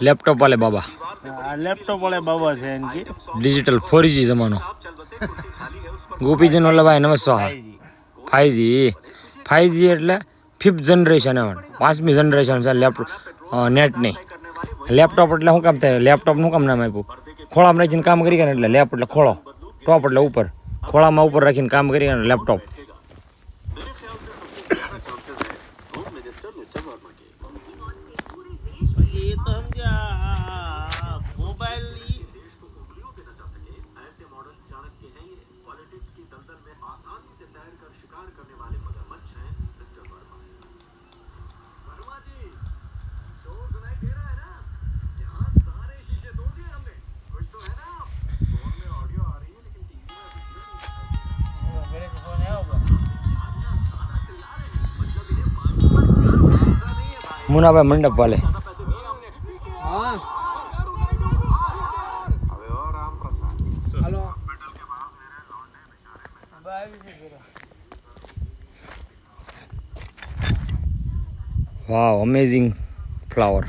laptop वाले बाबा laptop वाले बाबा है इनकी डिजिटल 4G जमानो गोपी जन वाला भाई नमस्कार 5G એટલે 5th જનરેશન આવે 5મી જનરેશન છે લેપટોપ નેટ નહીં લેપટોપ એટલે શું કામ થાય લેપટોપ નું કામ નામ આપ્યું ખોળામાં રાખીને કામ કરી ગયા એટલે લેપ એટલે ખોળો ટોપ એટલે ઉપર ખોળામાં ઉપર રાખીને કામ કરી ગયા લેપટોપ ये तो हम क्या मोबाइल मुन्नाभाई मंडप वाले वाह amazing flower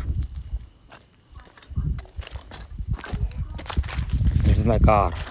this is my car